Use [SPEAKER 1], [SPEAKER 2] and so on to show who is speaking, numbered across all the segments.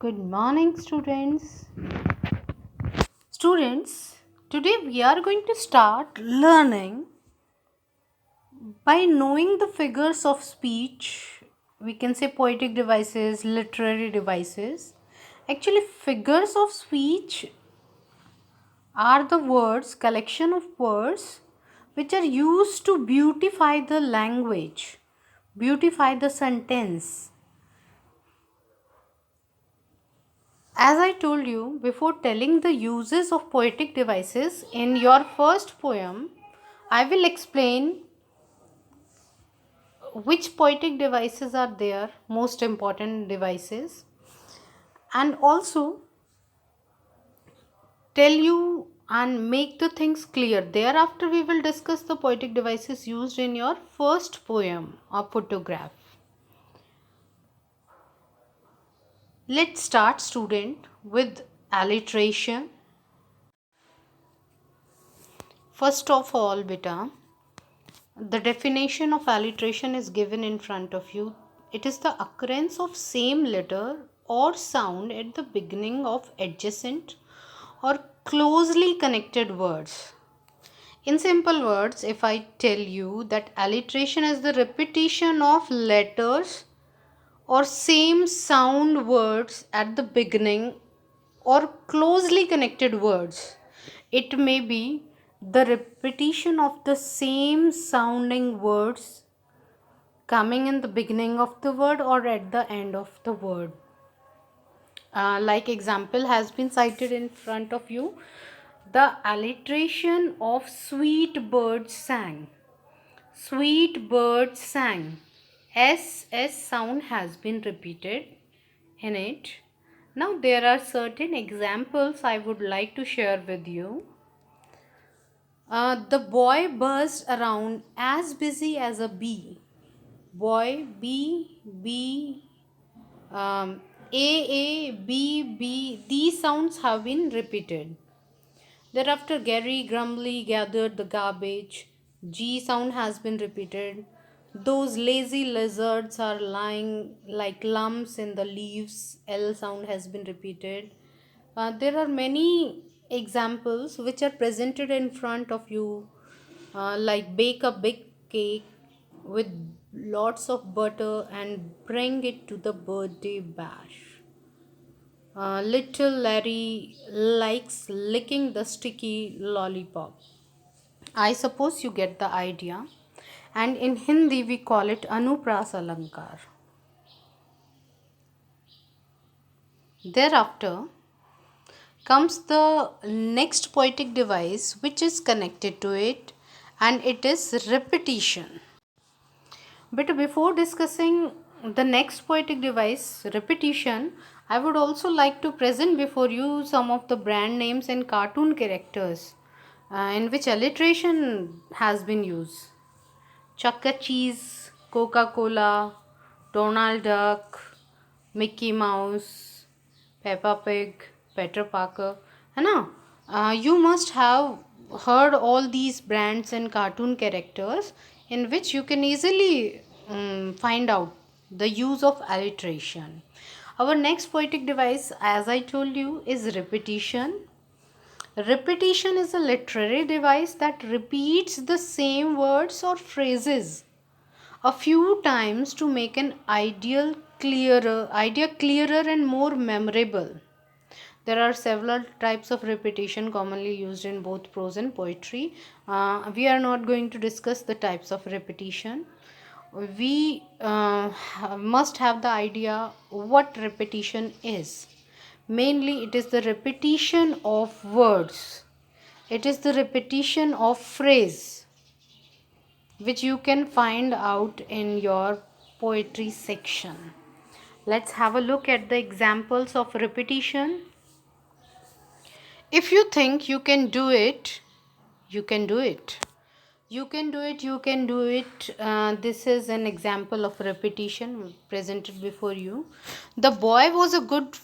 [SPEAKER 1] Good morning, students. Students, today we are going to start learning by knowing the figures of speech. We can say poetic devices, literary devices. Actually, figures of speech are the words, collection of words which are used to beautify the language, beautify the sentence. As I told you before, telling the uses of poetic devices in your first poem, I will explain which poetic devices are there, most important devices, and also tell you and make the things clear. Thereafter, we will discuss the poetic devices used in your first poem or photograph. Let's start, student, with alliteration. First of all, beta, the definition of alliteration is given in front of you. It is the occurrence of same letter or sound at the beginning of adjacent or closely connected words. In simple words, if I tell you that alliteration is the repetition of letters or same sound words at the beginning or closely connected words, it may be the repetition of the same sounding words coming in the beginning of the word or at the end of the word. Like example has been cited in front of you, the alliteration of sweet birds sang. Sweet birds sang. S sound has been repeated in it. Now there are certain examples I would like to share with you. The boy buzzed around as busy as a bee. Boy, B, A, B, B. These sounds have been repeated. Thereafter, Gary grumbly gathered the garbage. G sound has been repeated. Those lazy lizards are lying like lumps in the leaves. L sound has been repeated. There are many examples which are presented in front of you, like bake a big cake with lots of butter and bring it to the birthday bash. Little Larry likes licking the sticky lollipop. I suppose you get the idea. And in Hindi, we call it Anupras Alankar. Thereafter comes the next poetic device which is connected to it, and it is repetition. But before discussing the next poetic device, repetition, I would also like to present before you some of the brand names and cartoon characters in which alliteration has been used. Chuck E. Cheese, Coca-Cola, Donald Duck, Mickey Mouse, Peppa Pig, Peter Parker. है ना? You must have heard all these brands and cartoon characters in which you can easily find out the use of alliteration. Our next poetic device, as I told you, is repetition. Repetition is a literary device that repeats the same words or phrases a few times to make an idea clearer and more memorable. There are several types of repetition commonly used in both prose and poetry. We are not going to discuss the types of repetition. We must have the idea what repetition is. Mainly, it is the repetition of words. It is the repetition of phrase which you can find out in your poetry section. Let's have a look at the examples of repetition. If you think you can do it, you can do it. You can do it, you can do it. This is an example of repetition presented before you. The boy was a good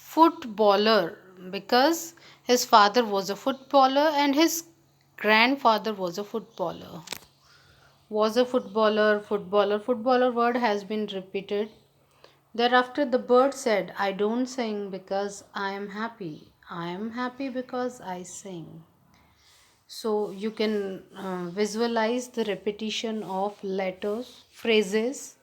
[SPEAKER 1] footballer because his father was a footballer and his grandfather was a footballer. Was a footballer, footballer word has been repeated Thereafter, the bird said, I don't sing because I am happy. I am happy because I sing. So you can visualize the repetition of letters, phrases.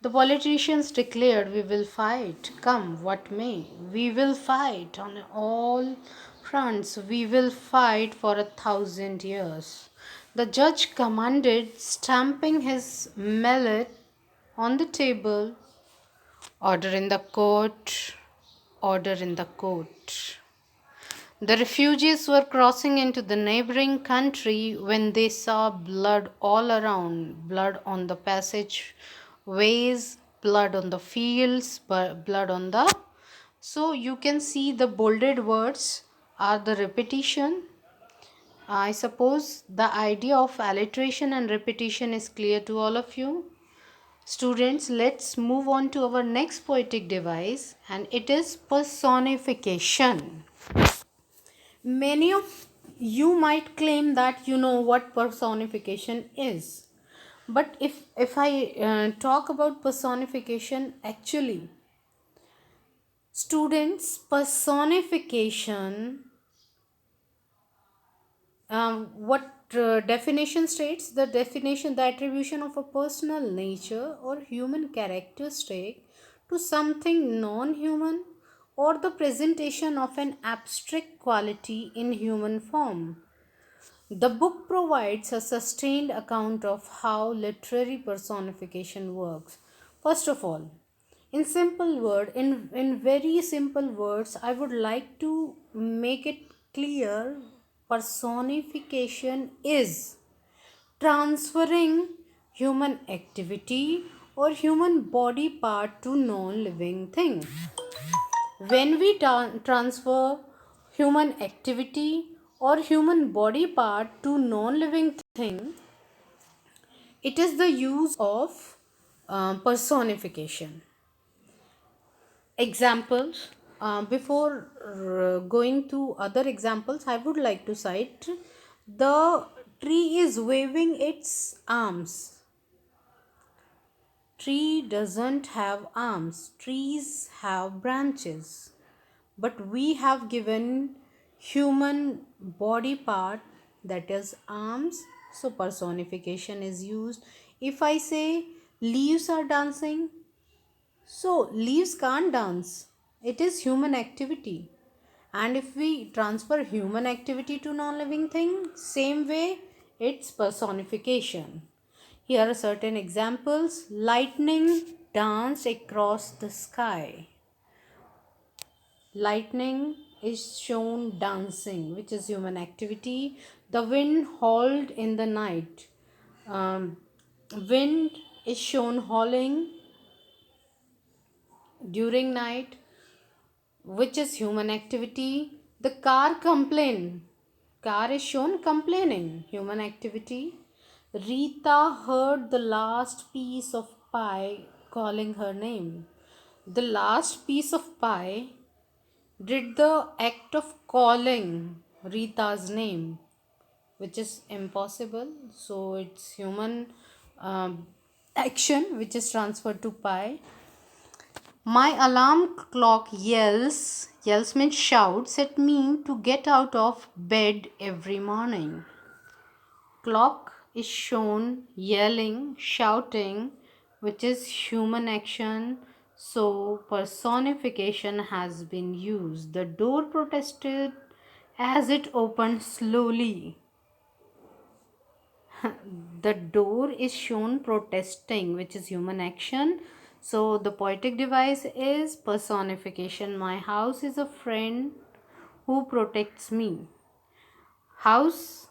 [SPEAKER 1] The politicians declared, we will fight, come what may. We will fight on all fronts. We will fight for 1,000 years. The judge commanded, stamping his mallet on the table, order in the court, order in the court. The refugees were crossing into the neighboring country when they saw blood all around, blood on the passageways, blood on the fields, blood on the. So you can see the bolded words are the repetition. I suppose the idea of alliteration and repetition is clear to all of you. Students, let's move on to our next poetic device, and it is personification. Many of you might claim that you know what personification is. But if I talk about personification, actually, students, personification, what definition states? The definition, the attribution of a personal nature or human characteristic to something non-human, or the presentation of an abstract quality in human form. The book provides a sustained account of how literary personification works. First of all, in very simple words, I would like to make it clear. Personification is transferring human activity or human body part to non-living thing. When we transfer human activity or human body part to non-living thing, it is the use of personification. Examples. Before going to other examples, I would like to cite the tree is waving its arms. Tree doesn't have arms. Trees have branches. But we have given human body part, that is arms, so personification is used. If I say leaves are dancing, so leaves can't dance, it is human activity. And if we transfer human activity to non-living thing, same way, it's personification. Here are certain examples. Lightning danced across the sky. Lightning is shown dancing, which is human activity. The wind howled in the night. Wind is shown howling during night, which is human activity. The car complained. Car is shown complaining, human activity. Rita heard the last piece of pie calling her name. The last piece of pie did the act of calling Rita's name, which is impossible. So it's human action which is transferred to pi. My alarm clock yells, yells means shouts at me to get out of bed every morning. Clock is shown yelling, shouting, which is human action. So personification has been used. The door protested as it opened slowly. The door is shown protesting, which is human action. So the poetic device is personification. My house is a friend who protects me. House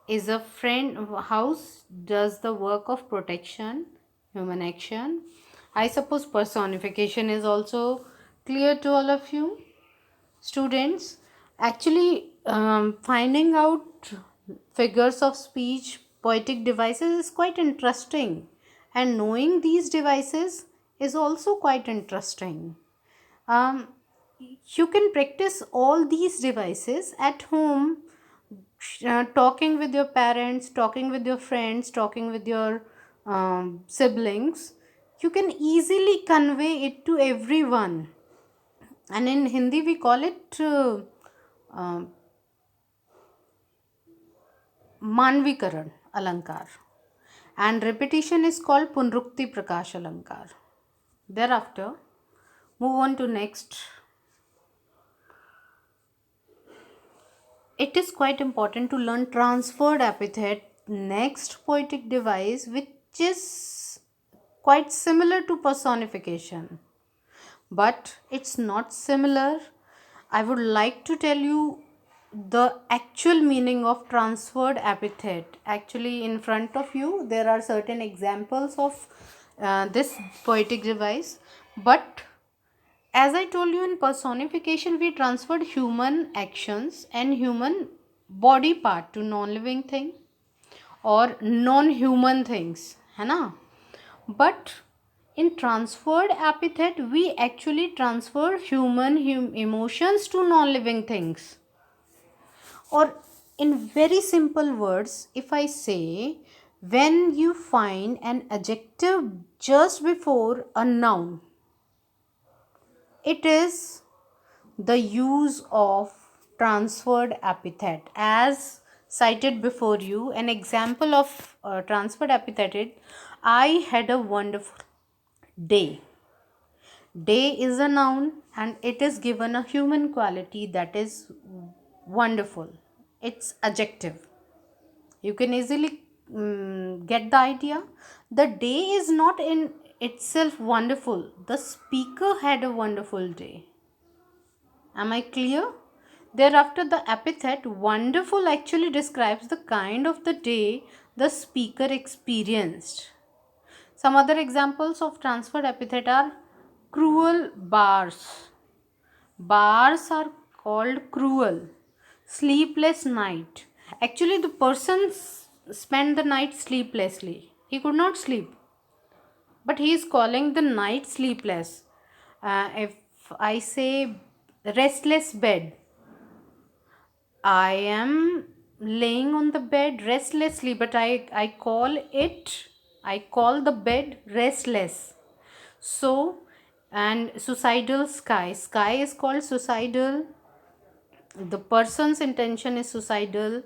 [SPEAKER 1] is a friend. House does the work of protection, human action. I suppose personification is also clear to all of you. Students, actually finding out figures of speech, poetic devices is quite interesting, and knowing these devices is also quite interesting. um, you can practice all these devices at home, talking with your parents, talking with your friends, talking with your siblings. you can easily convey it to everyone. And in Hindi we call it uh, manvikaran alankar, and repetition is called punrukti prakash alankar. Thereafter, move on to next. It is quite important to learn transferred epithet, next poetic device, which is quite similar to personification, but it's not similar. I would like to tell you the actual meaning of transferred epithet. Actually, in front of you there are certain examples of this poetic device, but as I told you, in personification we transferred human actions and human body part to non-living thing or non-human things, है ना? But in transferred epithet we actually transfer human emotions to non-living things. Or in very simple words, if I say, when you find an adjective just before a noun, it is the use of transferred epithet. As cited before you, an example of transferred epithet is, I had a wonderful day. Day is a noun and it is given a human quality, that is wonderful. It's adjective. You can easily get the idea. The day is not in itself wonderful. The speaker had a wonderful day. Am I clear? Thereafter, the epithet wonderful actually describes the kind of the day the speaker experienced. Some other examples of transferred epithet are cruel bars. Bars are called cruel. Sleepless night. Actually, the person spent the night sleeplessly. He could not sleep, but he is calling the night sleepless. If I say restless bed, I am laying on the bed restlessly, but I call the bed restless. So, and suicidal sky. Sky is called suicidal. The person's intention is suicidal,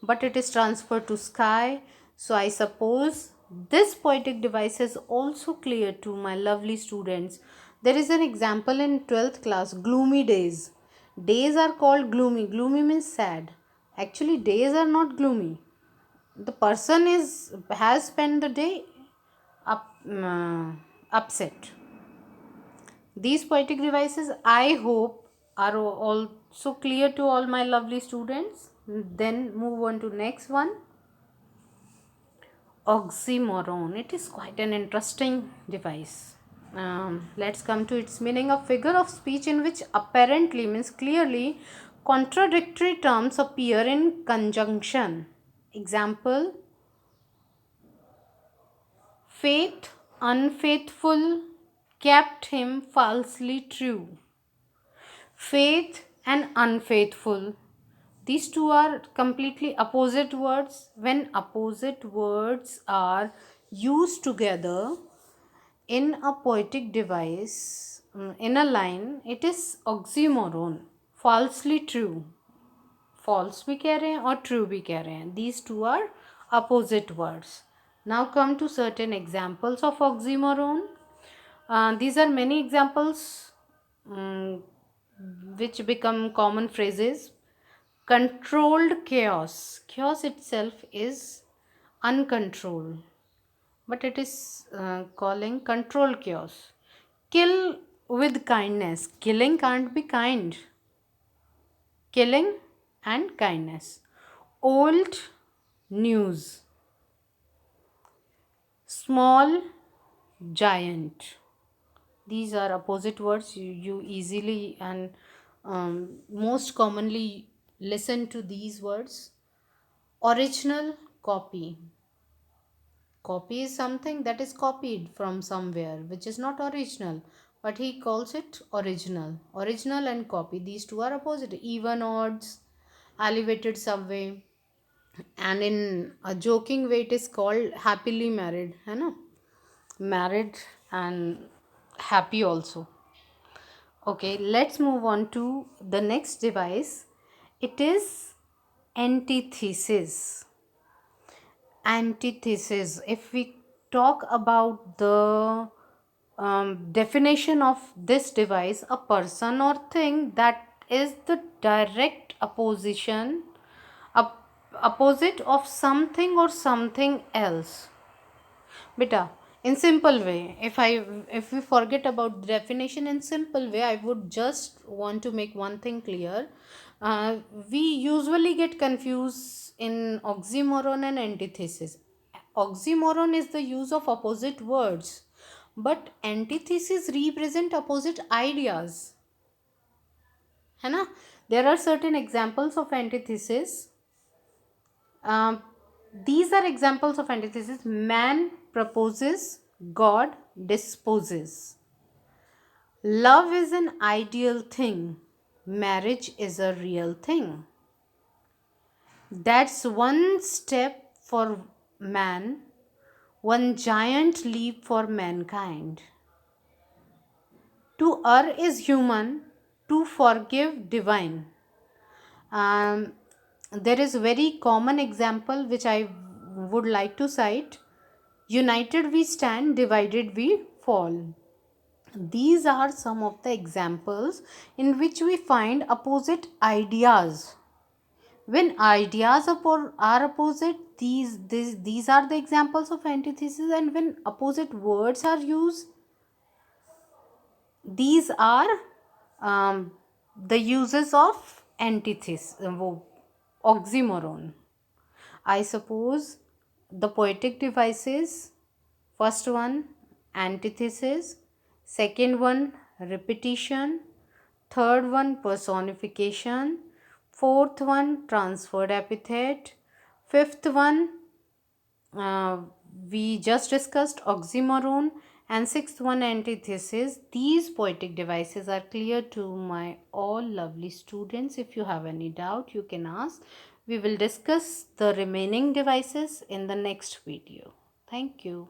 [SPEAKER 1] but it is transferred to sky. So, I suppose this poetic device is also clear to my lovely students. There is an example in 12th class, gloomy days. Days are called gloomy. Gloomy means sad. Actually, days are not gloomy. The person has spent the day upset. These poetic devices, I hope, are also clear to all my lovely students. Then move on to next one. Oxymoron. It is quite an interesting device. Let's come to its meaning. A figure of speech in which apparently means clearly contradictory terms appear in conjunction. Example: faith, unfaithful, kept him falsely true. Faith and unfaithful. These two are completely opposite words. When opposite words are used together in a poetic device, in a line, it is oxymoron. Falsely true. False भी कह रहे हैं और true भी कह रहे हैं. These two are opposite words. Now come to certain examples of oxymoron. These are many examples which become common phrases. Controlled chaos. Chaos itself is uncontrolled, but it is calling controlled chaos. Kill with kindness. Killing can't be kind. Killing and kindness. Old news. Small giant. These are opposite words. You easily and most commonly listen to these words. Original, copy. Copy is something that is copied from somewhere which is not original, but he calls it original. Original and copy, these two are opposite. Even odds, elevated subway, and in a joking way it is called happily married, है ना? Married and happy also. Okay, let's move on to the next device. It is antithesis. Antithesis. If we talk about the definition of this device, a person or thing that is the direct opposite of something or something else. Beta, in simple way, if we forget about the definition, in simple way, I would just want to make one thing clear. Uh, we usually get confused in oxymoron and antithesis. Oxymoron is the use of opposite words, but antithesis represent opposite ideas. है ना? There are certain examples of antithesis. Um, these are examples of antithesis. Man proposes, God disposes. Love is an ideal thing. Marriage is a real thing. That's one step for man, one giant leap for mankind. To err is human, to forgive divine. There is a very common example which I would like to cite. United we stand, divided we fall. These are some of the examples in which we find opposite ideas. When ideas are opposite, these are the examples of antithesis, and when opposite words are used, these are the uses of antithesis, oxymoron. I suppose the poetic devices: first one, antithesis; second one, repetition; third one, personification; fourth one, transferred epithet; fifth one, uh, we just discussed oxymoron; and sixth one, antithesis. These poetic devices are clear to my all lovely students. If you have any doubt, you can ask. We will discuss the remaining devices in the next video. Thank you.